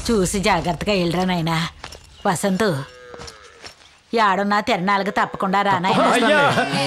చూసి జాగ్రత్తగా వెళ్ళరా నాయనా. వసంతు యాడున్నా తిరణాలకు తప్పకుండా రానాయన.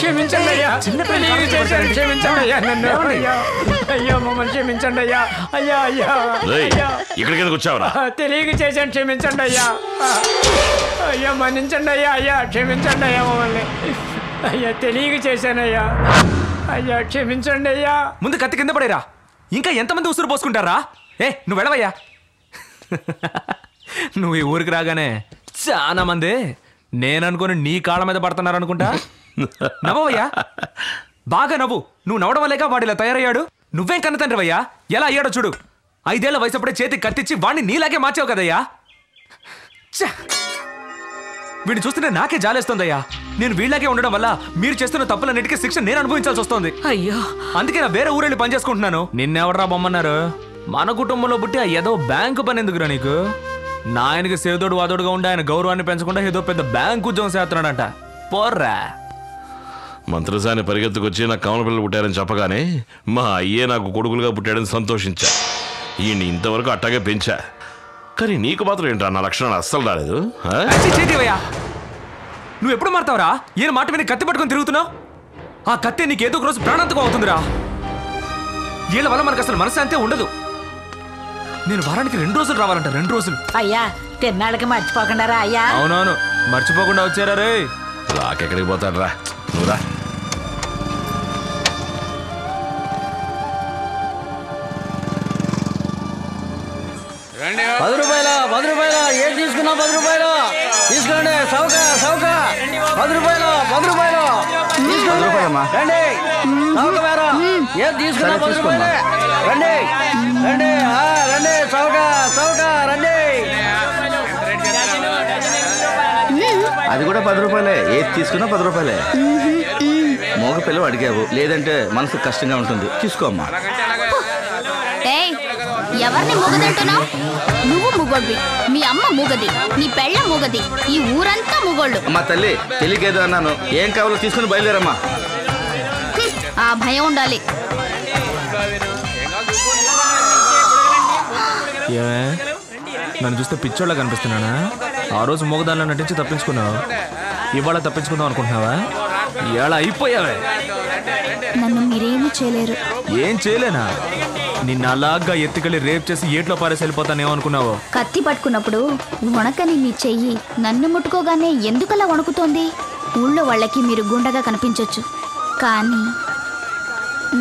క్షమించండి అయ్యా, క్షమించండి అయ్యా, నన్ను అయ్యా మమ్మల్ని క్షమించండి అయ్యా. అయ్యా అయ్యా ఇక్కడికి వచ్చావరా? తెలియక చేశాను, క్షమించండి అయ్యా. అయ్యా మన్నించండి అయ్యా. అయ్యా క్షమించండి అయ్యా, మమ్మల్ని అయ్యా తెలియక చేశానయ్యా. అయ్యా క్షమించండి అయ్యా. ముందు కత్తి కింద పడేరా, ఇంకా ఎంతమంది ఉసురు పోసుకుంటారా? నువ్వు వెళ్ళవయ్యా. నువ్వు ఈ ఊరికి రాగానే చాలా మంది నేననుకుని నీ కాళ్ళ మీద పడుతున్నారు అనుకుంటా. నవ్వయ్యా, బాగా నవ్వు. నువ్వు నవ్వడం వల్లేగా వాడిలా తయారయ్యాడు. నువ్వేం కన్న తండ్రివయ్యా, ఎలా అయ్యాడో చూడు. 5 ఏళ్ల వయసప్పుడే చేతికి కత్తిచ్చి వాడిని నీలాగే మార్చావు కదయ్యా. వీడిని చూస్తుంటే నాకే జాలేస్తోందయ్యా. నేను వీళ్ళకే ఉండడం వల్ల మీరు చేస్తున్న తప్పులన్నిటికీ శిక్ష నేను అనుభవించాల్సి వస్తుంది. అయ్యో, అందుకే నా వేరే ఊరెళ్ళి పని చేసుకుంటున్నాను. నిన్నెవడరా బొమ్మన్నారు? మన కుటుంబంలో పుట్టి ఏదో బ్యాంకు పని ఎందుకురా నీకు? నా ఆయనకి సేదోడు వాదోడుగా ఉండి ఆయన గౌరవాన్ని పెంచకుండా ఏదో పెద్ద బ్యాంకు ఉద్యోగం చేస్తున్నాడంట. పోర్రా. మంత్రసాని పరిగెత్తుకొచ్చి నాకు కమల పిల్లలు పుట్టారని చెప్పగానే మా అయ్యే నాకు కొడుకులుగా పుట్టాడని సంతోషించా. ఈయన్ని ఇంతవరకు అట్టాగే పెంచా. కానీ నీకు మాత్రం ఏంటా నా లక్షణాలు అస్సలు రాలేదు. నువ్వు ఎప్పుడు మారుతావురా? ఈయన మాట విని కత్తి పట్టుకొని తిరుగుతున్నావు. ఆ కత్తి నీకు ఏదో ఒక రోజు ప్రాణాంతకం అవుతుందిరా. వీళ్ళ వల్ల మనకు అసలు మనశ్శాంతి ఉండదు. నేను వారానికి 2 రోజులు రావాలంట. 2 రోజులు అయ్యా. తిన్నాళ్ళకి మర్చిపోకుండా రా అయ్యా. అవునవును, మర్చిపోకుండా వచ్చారా రే. రాకెక్కడికి పోతాడు రా, నువ్వురా. ₹10 ఏం తీసుకున్నా? ₹10 తీసుకోండి. సౌక 10 రూపాయలు తీసుకోండి. రండి సౌక వేరా. ఏం తీసుకున్నా? ₹10 రండి రండి రండి. సౌక రండి. అది కూడా ₹10. ఏది తీసుకున్నా ₹10. మోగ పిల్లలు అడిగావు, లేదంటే మనసుకు కష్టంగా ఉంటుంది. తీసుకోమ్మా. ఎవరిని మూగదంటున్నావు? నువ్వు మూగోడ్వి, మీ అమ్మ మూగది, నీ పెళ్ళ మూగది, ఈ ఊరంతా మూగోళ్ళు. అమ్మా తల్లి, తెలియకేదో అన్నాను. ఏం కావాలో తీసుకుని బయలుదేరమ్మా. ఆ భయం ఉండాలి. ఏమే, నన్ను చూస్తే పిచ్చోళ్ళ కనిపిస్తున్నానా? ఆ రోజు మూగదానిలో నటించి తప్పించుకున్నావు, ఇవాళ తప్పించుకుందాం అనుకుంటున్నావా? ఇవాళ అయిపోయావే. నన్ను మీరేమీ చేయలేరు. ఏం చేయలేనా? నిన్న అలాగా ఎత్తుకెళ్ళి రేప్ చేసి ఏట్లో పారేసి వెళ్ళిపోతానేమనుకున్నావు? కత్తి పట్టుకున్నప్పుడు వణకని మీ చెయ్యి నన్ను ముట్టుకోగానే ఎందుకలా వణుకుతోంది? ఊళ్ళో వాళ్ళకి మీరు గుండగా కనిపించొచ్చు, కానీ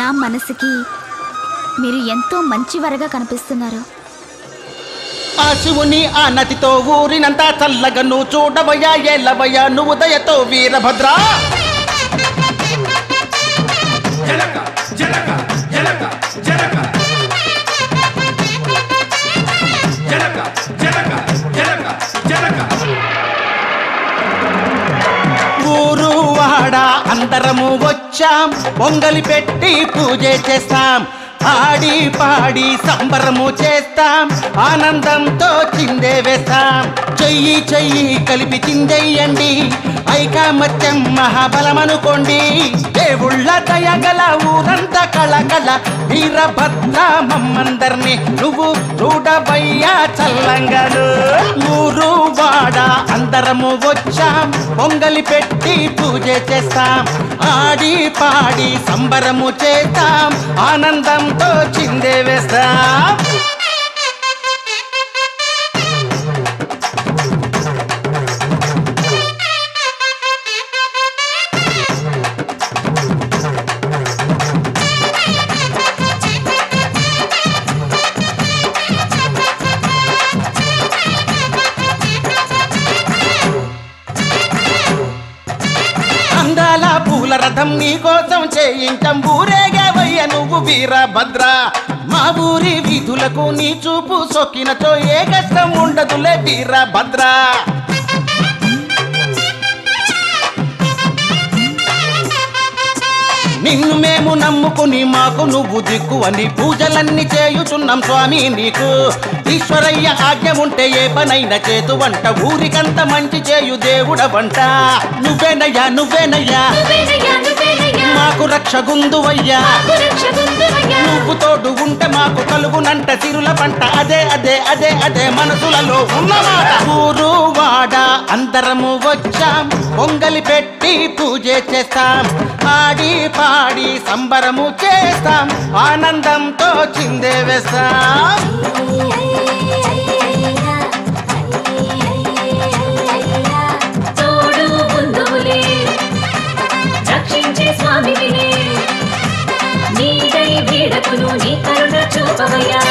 నా మనసుకి మీరు ఎంతో మంచివారుగా కనిపిస్తున్నారు. ఆ శివుని ఆ నదితో ఊరినంతా చల్లగా నువ్వు చూడవయ్యా. ఏలవయ్యా నువ్వు దయతో వీరభద్ర. ఊరు వాడ అందరము వచ్చాం, పొంగలి పెట్టి పూజ చేస్తాం, ఆడి పాడి సంబరము చేస్తాం, ఆనందంతో చిందే వేస్తాం. చెయ్యి చెయ్యి కలిపి చిందెయ్యండి, ఐకమత్యం మహాబలమనుకోండి. దేవుళ్ళ దయగల ఊరంతా కళకళ, వీరభద్ర మమ్మందర్ని నువ్వు చూడవయ్యా చల్లంగను. ఊరు వాడ అందరము వచ్చాం, పొంగలి పెట్టి పూజ చేస్తాం, ఆడి పాడి సంబరము చేస్తాం, ఆనందంతో చిందే వేస్తాం. రథం నీ కోసం చేయించం, ఊరేగవయ్య నువ్వు వీరభద్ర. మా ఊరి వీధులకు నీ చూపు సొక్కినతో ఏ కష్టం ఉండదులే వీరభద్ర. నిన్ను మేము నమ్ముకుని మాకు నువ్వు దిక్కు అని పూజలన్నీ చేయుచున్నాం స్వామి నీకు. ఈశ్వరయ్య ఆజ్ఞ ఉంటే ఏ పనైనా చేతు వంట, ఊరికంత మంచి చేయు దేవుడవంట. నువ్వేనయ్యా నువ్వేనయ్యా మాకు రక్షగుందువయ్యా. నువ్వు తోడు ఉంటే మాకు కలుగునంట సిరుల పంట అదే అదే అదే అదే మనసులలో ఉన్నమాట ఊరు వాడ అందరము వచ్చాం పొంగలి పెట్టి పూజ చేస్తాం ఆడి పాడి సంబరము చేస్తాం ఆనందంతో చిందే వేస్తాం నీ కరుణ చూపవయ్యా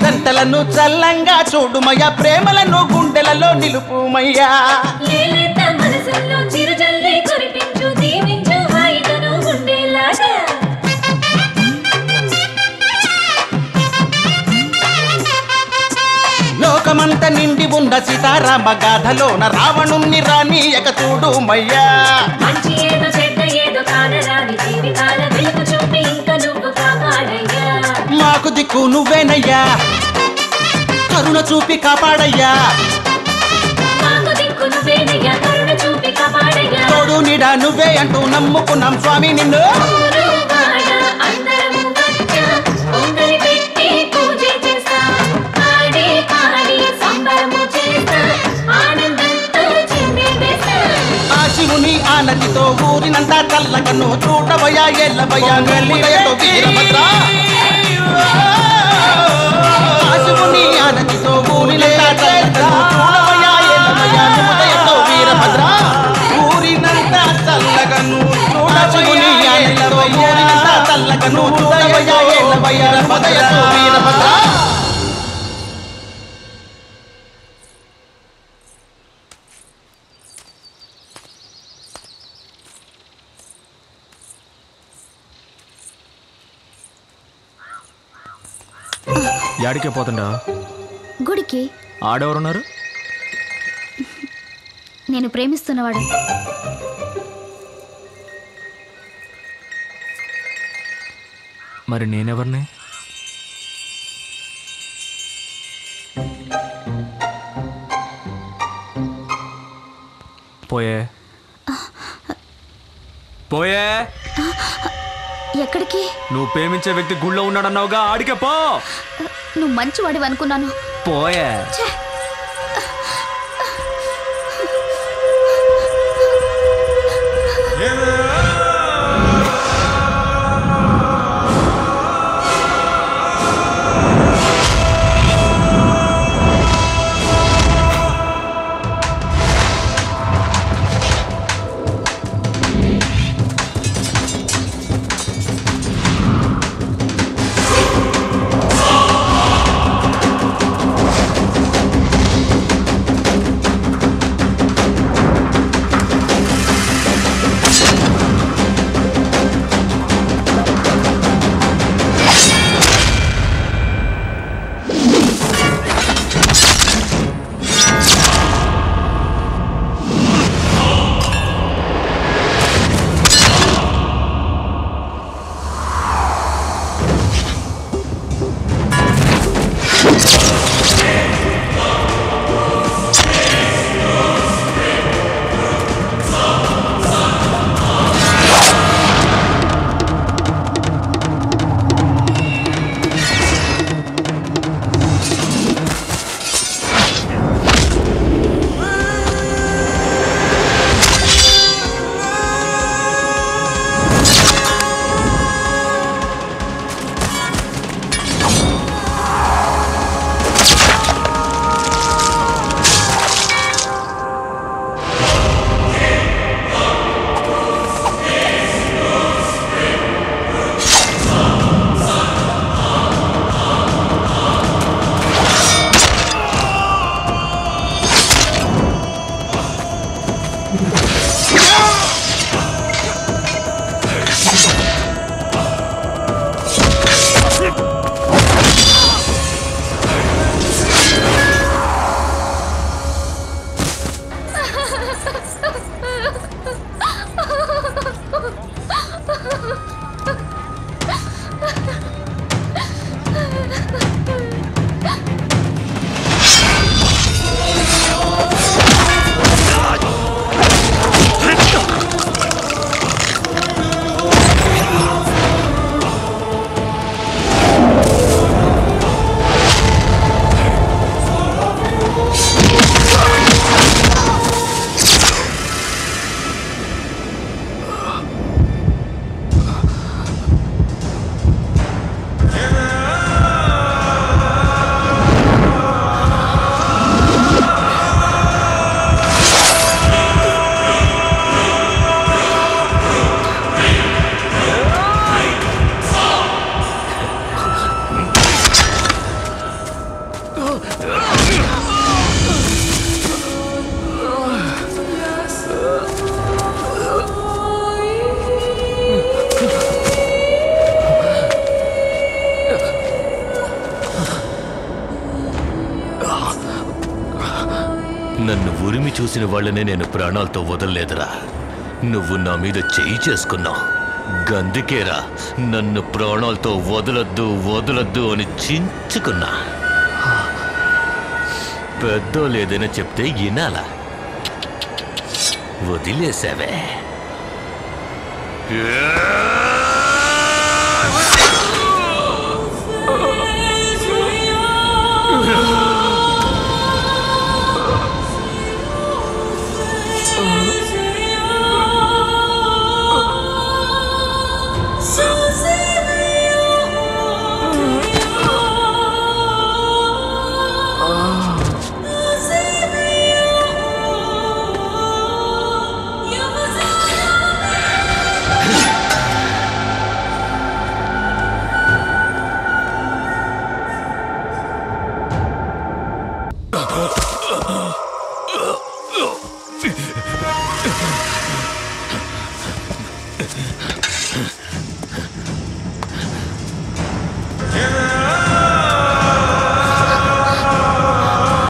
దంటలను చల్లంగా చూడుమయ్యా ప్రేమలను గుండెలలో నిలుపుమయ్యా లోకమంత నిండి ఉన్న సీతారామ గాథలోన రావణుణ్ణి రానీయక చూడుమయ్యా మాకు దిక్కు నువ్వేనయ్యా కరుణ చూపి కాపాడయ్యా తోడు నీడా నువ్వే అంటూ నమ్ముకున్నాం స్వామి నిన్ను ఆ శివుని ఆనతితో ఊరినంతా చల్లగను చూడవయ్యా ఎల్లవయ్యా నెల్లిదయతో వీరభద్రా శివుని ఆనతితో ఊరినంతా చల్లగను చూడవయ్యా ఎల్లవయ్యా నెల్లిదయతో వీరభద్రా ఊరినంతా చల్లగను శివుని ఆనతితో ఊరినంతా చల్లగను చూడవయ్యా ఎల్లవయ్యా నెల్లిదయతో వీరభద్రా యాడికే పోతుండా గుడికి ఆడెవరున్నారు నేను ప్రేమిస్తున్నవాడు మరి నేనెవరిని పోయే పోయే ఎక్కడికి నువ్వు ప్రేమించే వ్యక్తి గుళ్ళో ఉన్నాడన్నావుగా ఆడికే పో నువ్వు మంచివాడివి అనుకున్నాను పోయే నన్ను ఉరిమి చూసిన వాళ్ళనే నేను ప్రాణాలతో వదలలేదురా. నువ్వు నా మీద చేయి చేసుకున్నావు. గందుకేరా నన్ను ప్రాణాలతో వదలొద్దు వదలొద్దు అని చించుకున్నా. పెద్దోలేదైనా చెప్తే వినాలా? వదిలేసావే.